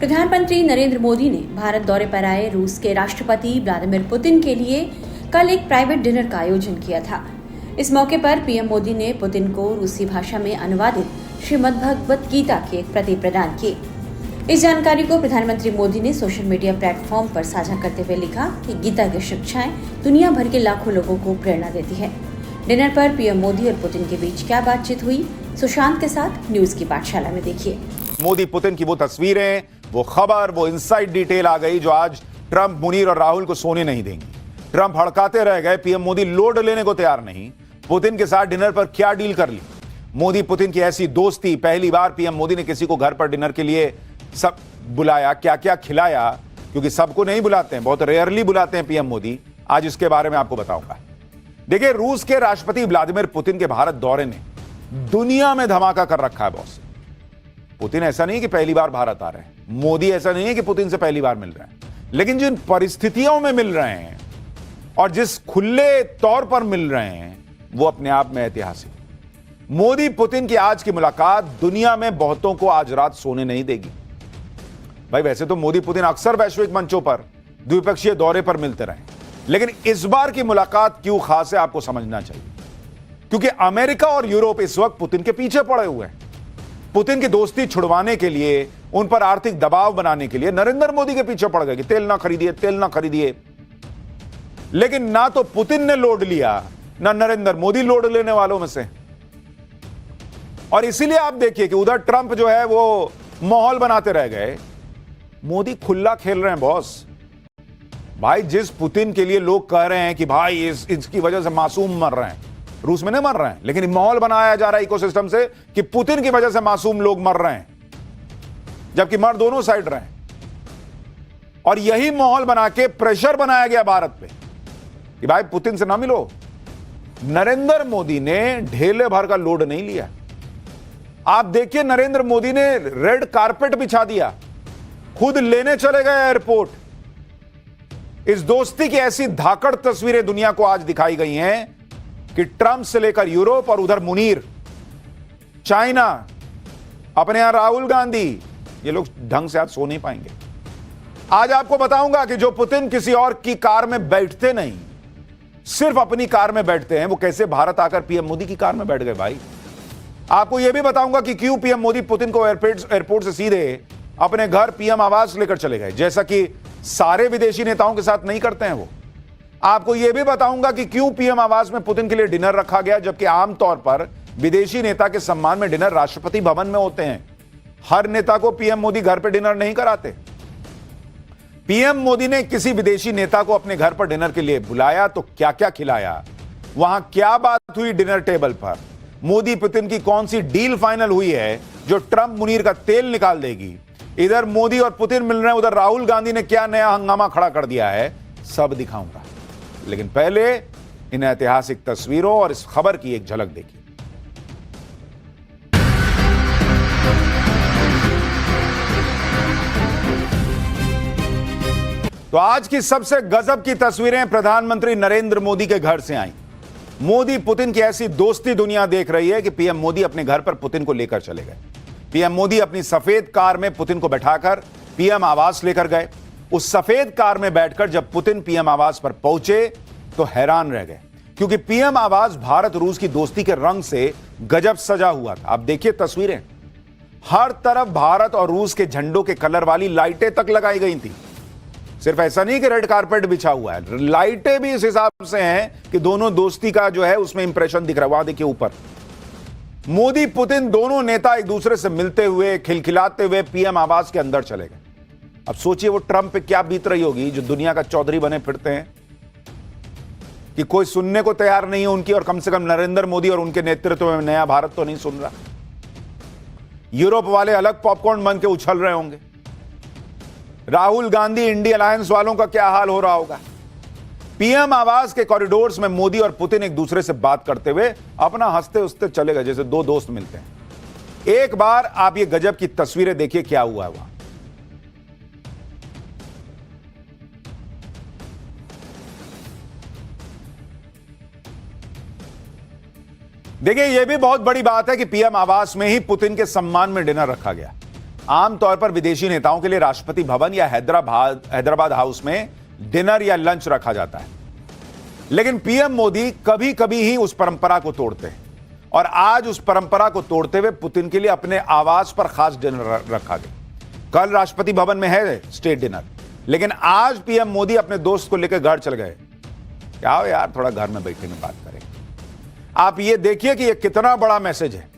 प्रधानमंत्री नरेंद्र मोदी ने भारत दौरे पर आए रूस के राष्ट्रपति व्लादिमीर पुतिन के लिए कल एक प्राइवेट डिनर का आयोजन किया था। इस मौके पर पीएम मोदी ने पुतिन को रूसी भाषा में अनुवादित श्रीमद् भगवत गीता की एक प्रति प्रदान की। इस जानकारी को प्रधानमंत्री मोदी ने सोशल मीडिया प्लेटफॉर्म पर साझा करते हुए लिखा कि गीता की शिक्षाएं दुनिया भर के लाखों लोगों को प्रेरणा देती है। डिनर पर पीएम मोदी और पुतिन के बीच क्या बातचीत हुई, सुशांत के साथ न्यूज की पाठशाला में देखिए। मोदी पुतिन की वो तस्वीरें, वो खबर, वो इनसाइड डिटेल आ गई जो आज ट्रंप, मुनीर और राहुल को सोने नहीं देंगी। ट्रंप हड़काते रह गए, पीएम मोदी लोड लेने को तैयार नहीं। पुतिन के साथ डिनर पर क्या डील कर ली? मोदी पुतिन की ऐसी दोस्ती, पहली बार पीएम मोदी ने किसी को घर पर डिनर के लिए सब बुलाया, क्या क्या खिलाया, क्योंकि सबको नहीं बुलाते हैं, बहुत रेयरली बुलाते हैं पीएम मोदी। आज इसके बारे में आपको बताऊंगा। देखिए, रूस के राष्ट्रपति व्लादिमीर पुतिन के भारत दौरे ने दुनिया में धमाका कर रखा है बॉस। पुतिन ऐसा नहीं कि पहली बार भारत आ रहे हैं, मोदी ऐसा नहीं है कि पुतिन से पहली बार मिल रहे हैं, लेकिन जिन परिस्थितियों में मिल रहे हैं और जिस खुले तौर पर मिल रहे हैं वो अपने आप में ऐतिहासिक। मोदी पुतिन की आज की मुलाकात दुनिया में बहुतों को आज रात सोने नहीं देगी। भाई, वैसे तो मोदी पुतिन अक्सर वैश्विक मंचों पर द्विपक्षीय दौरे पर मिलते रहे, लेकिन इस बार की मुलाकात क्यों खास है आपको समझना चाहिए, क्योंकि अमेरिका और यूरोप इस वक्त पुतिन के पीछे पड़े हुए हैं। पुतिन की दोस्ती छुड़वाने के लिए, उन पर आर्थिक दबाव बनाने के लिए नरेंद्र मोदी के पीछे पड़ गए कि तेल ना खरीदिए, तेल ना खरीदिए। लेकिन ना तो पुतिन ने लोड लिया, ना नरेंद्र मोदी लोड लेने वालों में से। और इसीलिए आप देखिए कि उधर ट्रंप जो है वो माहौल बनाते रह गए, मोदी खुला खेल रहे हैं बॉस। भाई, जिस पुतिन के लिए लोग कह रहे हैं कि भाई इसकी वजह से मासूम मर रहे हैं, रूस में नहीं मर रहे हैं, लेकिन माहौल बनाया जा रहा है इकोसिस्टम से कि पुतिन की वजह से मासूम लोग मर रहे हैं, जबकि मर दोनों साइड रहे हैं। और यही माहौल बना के प्रेशर बनाया गया भारत पे कि भाई पुतिन से ना मिलो। नरेंद्र मोदी ने ढेले भर का लोड नहीं लिया। आप देखिए, नरेंद्र मोदी ने रेड कारपेट बिछा दिया, खुद लेने चले गए एयरपोर्ट। इस दोस्ती की ऐसी धाकड़ तस्वीरें दुनिया को आज दिखाई गई हैं कि ट्रंप से लेकर यूरोप और उधर मुनीर, चाइना, अपने यहां राहुल गांधी, ये लोग ढंग से आज सो नहीं पाएंगे। आज आपको बताऊंगा कि जो पुतिन किसी और की कार में बैठते नहीं, सिर्फ अपनी कार में बैठते हैं, वो कैसे भारत आकर पीएम मोदी की कार में बैठ गए। भाई, आपको यह भी बताऊंगा कि क्यों पीएम मोदी पुतिन को एयरपोर्ट से सीधे अपने घर पीएम आवास लेकर चले गए, जैसा कि सारे विदेशी नेताओं के साथ नहीं करते हैं वो। आपको यह भी बताऊंगा कि क्यों पीएम आवास में पुतिन के लिए डिनर रखा गया, जबकि आमतौर पर विदेशी नेता के सम्मान में डिनर राष्ट्रपति भवन में होते हैं। हर नेता को पीएम मोदी घर पर डिनर नहीं कराते। पीएम मोदी ने किसी विदेशी नेता को अपने घर पर डिनर के लिए बुलाया तो क्या क्या खिलाया, वहां क्या बात हुई डिनर टेबल पर, मोदी पुतिन की कौन सी डील फाइनल हुई है जो ट्रंप मुनीर का तेल निकाल देगी, इधर मोदी और पुतिन मिल रहे हैं, उधर राहुल गांधी ने क्या नया हंगामा खड़ा कर दिया है, सब दिखाऊंगा। लेकिन पहले इन ऐतिहासिक तस्वीरों और इस खबर की एक झलक देखिए। तो आज की सबसे गजब की तस्वीरें प्रधानमंत्री नरेंद्र मोदी के घर से आई। मोदी पुतिन की ऐसी दोस्ती दुनिया देख रही है कि पीएम मोदी अपने घर पर पुतिन को लेकर चले गए। पीएम मोदी अपनी सफेद कार में पुतिन को बैठाकर पीएम आवास लेकर गए। उस सफेद कार में बैठकर जब पुतिन पीएम आवास पर पहुंचे तो हैरान रह गए, क्योंकि पीएम आवास भारत रूस की दोस्ती के रंग से गजब सजा हुआ था। आप देखिए तस्वीरें, हर तरफ भारत और रूस के झंडों के कलर वाली लाइटें तक लगाई गई थी। सिर्फ ऐसा नहीं कि रेड कारपेट बिछा हुआ है, लाइटें भी इस हिसाब से हैं कि दोनों दोस्ती का जो है उसमें इंप्रेशन दिख रहा है। वहां देखिए ऊपर मोदी पुतिन दोनों नेता एक दूसरे से मिलते हुए, खिलखिलाते हुए पीएम आवास के अंदर चले गए। अब सोचिए वो ट्रंप पे क्या बीत रही होगी, जो दुनिया का चौधरी बने फिरते हैं कि कोई सुनने को तैयार नहीं है उनकी, और कम से कम नरेंद्र मोदी और उनके नेतृत्व में नया भारत तो नहीं सुन रहा। यूरोप वाले अलग पॉपकॉर्न बन के उछल रहे होंगे। राहुल गांधी, इंडिया अलायंस वालों का क्या हाल हो रहा होगा। पीएम आवास के कॉरिडोर्स में मोदी और पुतिन एक दूसरे से बात करते हुए अपना हंसते हंसते चले गए, जैसे दो दोस्त मिलते हैं। एक बार आप ये गजब की तस्वीरें देखिए क्या हुआ है वहां। देखिए, यह भी बहुत बड़ी बात है कि पीएम आवास में ही पुतिन के सम्मान में डिनर रखा गया। आमतौर पर विदेशी नेताओं के लिए राष्ट्रपति भवन या हैदराबाद हाउस में डिनर या लंच रखा जाता है, लेकिन पीएम मोदी कभी कभी ही उस परंपरा को तोड़ते हैं और आज उस परंपरा को तोड़ते हुए पुतिन के लिए अपने आवास पर खास डिनर रखा गया। कल राष्ट्रपति भवन में है स्टेट डिनर, लेकिन आज पीएम मोदी अपने दोस्त को लेकर घर चल गए। क्या हो यार, थोड़ा घर में बैठेंगे, बात करें। आप ये देखिए कि ये कितना बड़ा मैसेज है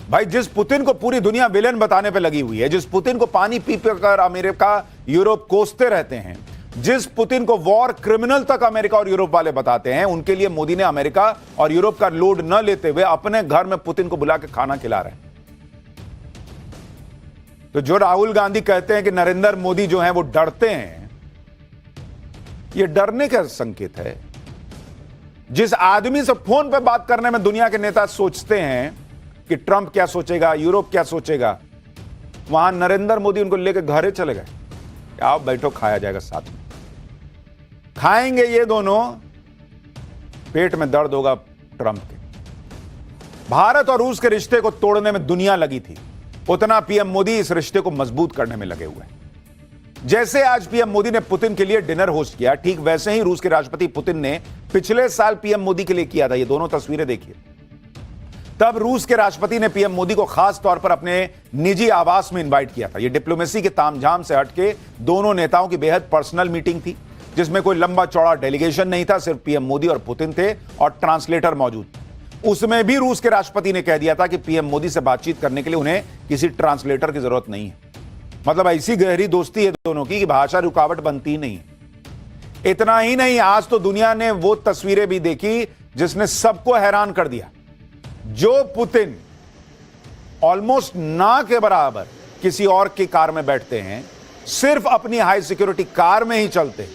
भाई। जिस पुतिन को पूरी दुनिया विलेन बताने पे लगी हुई है, जिस पुतिन को पानी पी कर अमेरिका यूरोप कोसते रहते हैं, जिस पुतिन को वॉर क्रिमिनल तक अमेरिका और यूरोप वाले बताते हैं, उनके लिए मोदी ने अमेरिका और यूरोप का लोड न लेते हुए अपने घर में पुतिन को बुला के खाना खिला रहे हैं। तो जो राहुल गांधी कहते हैं कि नरेंद्र मोदी जो हैं वो डरते हैं, ये डरने का संकेत है। जिस आदमी से फोन पे बात करने में दुनिया के नेता सोचते हैं कि ट्रंप क्या सोचेगा, यूरोप क्या सोचेगा, वहां नरेंद्र मोदी उनको लेकर घरे चले गए। आओ बैठो, खाया जाएगा, साथ में खाएंगे। ये दोनों, पेट में दर्द होगा ट्रंप के। भारत और रूस के रिश्ते को तोड़ने में दुनिया लगी थी, उतना पीएम मोदी इस रिश्ते को मजबूत करने में लगे हुए हैं। जैसे आज पीएम मोदी ने पुतिन के लिए डिनर होस्ट किया, ठीक वैसे ही रूस के राष्ट्रपति पुतिन ने पिछले साल पीएम मोदी के लिए किया था। ये दोनों तस्वीरें देखिए। तब रूस के राष्ट्रपति ने पीएम मोदी को खास तौर पर अपने निजी आवास में इनवाइट किया था। यह डिप्लोमेसी के तामझाम से हटके दोनों नेताओं की बेहद पर्सनल मीटिंग थी, जिसमें कोई लंबा चौड़ा डेलीगेशन नहीं था, सिर्फ पीएम मोदी और पुतिन थे और ट्रांसलेटर मौजूद थे। उसमें भी रूस के राष्ट्रपति ने कह दिया था कि पीएम मोदी से बातचीत करने के लिए उन्हें किसी ट्रांसलेटर की जरूरत नहीं है। मतलब ऐसी गहरी दोस्ती है दोनों की कि भाषा रुकावट बनती ही नहीं है। इतना ही नहीं, आज तो दुनिया ने वो तस्वीरें भी देखी जिसने सबको हैरान कर दिया। जो पुतिन ऑलमोस्ट ना के बराबर किसी और की कार में बैठते हैं, सिर्फ अपनी हाई सिक्योरिटी कार में ही चलते,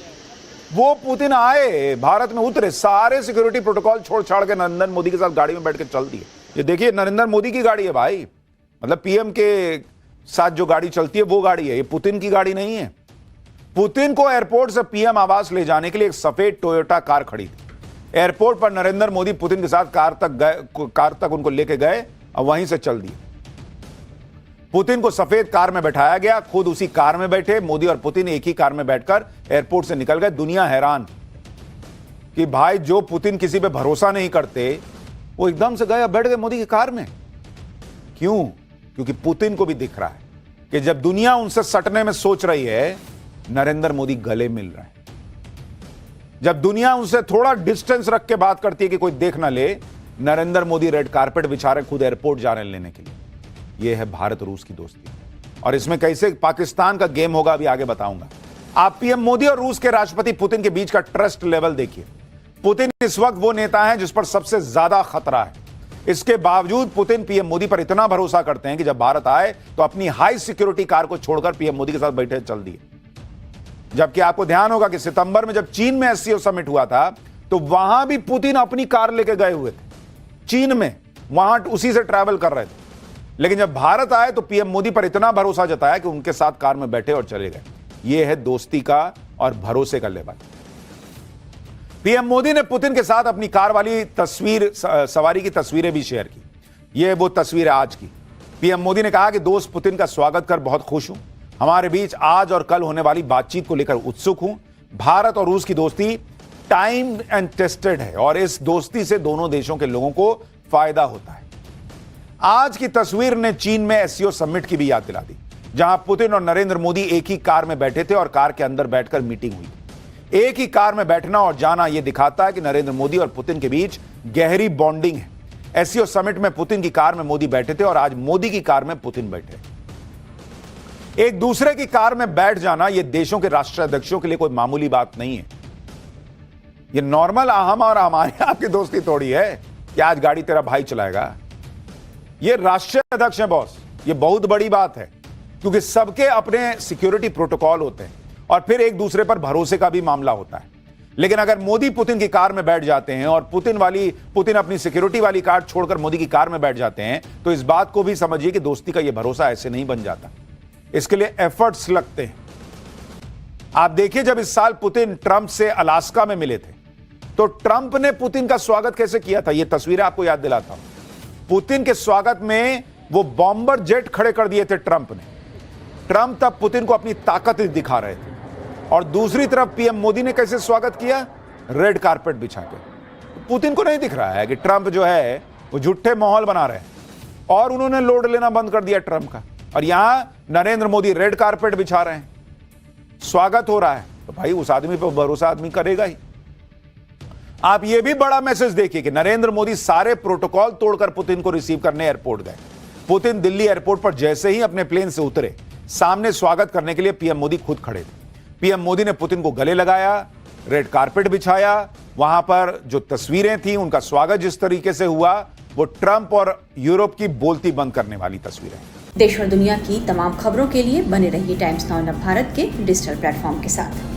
वो पुतिन आए, भारत में उतरे, सारे सिक्योरिटी प्रोटोकॉल छोड़ छाड़ के नरेंद्र मोदी के साथ गाड़ी में बैठ के चल दिए। ये देखिए, नरेंद्र मोदी की गाड़ी है भाई, मतलब पीएम के साथ जो गाड़ी चलती है वो गाड़ी है, ये पुतिन की गाड़ी नहीं है। पुतिन को एयरपोर्ट से पीएम आवास ले जाने के लिए एक सफेद टोयोटा कार खड़ी थी। एयरपोर्ट पर नरेंद्र मोदी पुतिन के साथ कार तक उनको लेके गए और वहीं से चल दिए। पुतिन को सफेद कार में बैठाया गया, खुद उसी कार में बैठे। मोदी और पुतिन एक ही कार में बैठकर एयरपोर्ट से निकल गए। दुनिया हैरान कि भाई, जो पुतिन किसी पे भरोसा नहीं करते, वो एकदम से गए, बैठ गए मोदी की कार में। क्यों? क्योंकि पुतिन को भी दिख रहा है कि जब दुनिया उनसे सटने में सोच रही है, नरेंद्र मोदी गले मिल रहे हैं। जब दुनिया उनसे थोड़ा डिस्टेंस रख के बात करती है कि कोई देख ना ले, नरेंद्र मोदी रेड कारपेट बिछा रहे, खुद एयरपोर्ट जा रहे हैं लेने के लिए। यह है भारत रूस की दोस्ती, और इसमें कैसे पाकिस्तान का गेम होगा अभी आगे बताऊंगा। आप पीएम मोदी और रूस के राष्ट्रपति पुतिन के बीच का ट्रस्ट लेवल देखिए। पुतिन इस वक्त वो नेता है जिस पर सबसे ज्यादा खतरा है। इसके बावजूद पुतिन पीएम मोदी पर इतना भरोसा करते हैं कि जब भारत आए तो अपनी हाई सिक्योरिटी कार को छोड़कर पीएम मोदी के साथ बैठे चल दिए। जबकि आपको ध्यान होगा कि सितंबर में जब चीन में एससीओ समिट हुआ था, तो वहां भी पुतिन अपनी कार लेके गए हुए थे चीन में, वहां उसी से ट्रैवल कर रहे थे। लेकिन जब भारत आए तो पीएम मोदी पर इतना भरोसा जताया कि उनके साथ कार में बैठे और चले गए। यह है दोस्ती का और भरोसे का लेवल। पीएम मोदी ने पुतिन के साथ अपनी कार वाली सवारी की तस्वीरें भी शेयर की। यह वो तस्वीर है आज की। पीएम मोदी ने कहा कि दोस्त पुतिन का स्वागत कर बहुत खुश हूं। हमारे बीच आज और कल होने वाली बातचीत को लेकर उत्सुक हूं। भारत और रूस की दोस्ती टाइम एंड टेस्टेड है और इस दोस्ती से दोनों देशों के लोगों को फायदा होता है। आज की तस्वीर ने चीन में एससीओ समिट की भी याद दिला दी, जहां पुतिन और नरेंद्र मोदी एक ही कार में बैठे थे और कार के अंदर बैठकर मीटिंग हुई। एक ही कार में बैठना और जाना यह दिखाता है कि नरेंद्र मोदी और पुतिन के बीच गहरी बॉन्डिंग है। एससीओ समिट में पुतिन की कार में मोदी बैठे थे और आज मोदी की कार में पुतिन बैठे। एक दूसरे की कार में बैठ जाना यह देशों के राष्ट्राध्यक्षों के लिए कोई मामूली बात नहीं है। यह नॉर्मल हम और हमारी आपकी दोस्ती थोड़ी है कि आज गाड़ी तेरा भाई चलाएगा। यह राष्ट्रीय अध्यक्ष है बॉस, यह बहुत बड़ी बात है, क्योंकि सबके अपने सिक्योरिटी प्रोटोकॉल होते हैं और फिर एक दूसरे पर भरोसे का भी मामला होता है। लेकिन अगर मोदी पुतिन की कार में बैठ जाते हैं और पुतिन अपनी सिक्योरिटी वाली कार छोड़कर मोदी की कार में बैठ जाते हैं, तो इस बात को भी समझिए कि दोस्ती का यह भरोसा ऐसे नहीं बन जाता। इसके लिए एफर्ट्स लगते हैं। आप देखिए, जब इस साल पुतिन ट्रंप से अलास्का में मिले थे, तो ट्रंप ने पुतिन का स्वागत कैसे किया था, यह तस्वीरें आपको याद दिलाता हूं। पुतिन के स्वागत में वो बॉम्बर जेट खड़े कर दिए थे ट्रंप ने। ट्रंप तब पुतिन को अपनी ताकत दिखा रहे थे और दूसरी तरफ पीएम मोदी ने कैसे स्वागत किया, रेड कारपेट बिछा के। पुतिन को नहीं दिख रहा है कि ट्रंप जो है वो झूठे माहौल बना रहे हैं और उन्होंने लोड लेना बंद कर दिया ट्रंप का, और यहां नरेंद्र मोदी रेड कारपेट बिछा रहे हैं, स्वागत हो रहा है। तो भाई उस आदमी पर भरोसा आदमी करेगा ही। आप ये भी बड़ा मैसेज देखिए कि नरेंद्र मोदी सारे प्रोटोकॉल तोड़कर पुतिन को रिसीव करने एयरपोर्ट गए। पुतिन दिल्ली एयरपोर्ट पर जैसे ही अपने प्लेन से उतरे, सामने स्वागत करने के लिए पीएम मोदी खुद खड़े थे। पीएम मोदी ने पुतिन को गले लगाया, रेड कारपेट बिछाया। वहां पर जो तस्वीरें थी, उनका स्वागत जिस तरीके से हुआ, वो ट्रंप और यूरोप की बोलती बंद करने वाली तस्वीरें। देश और दुनिया की तमाम खबरों के लिए बने रहिए टाइम्स नाउ भारत के डिजिटल प्लेटफॉर्म के साथ।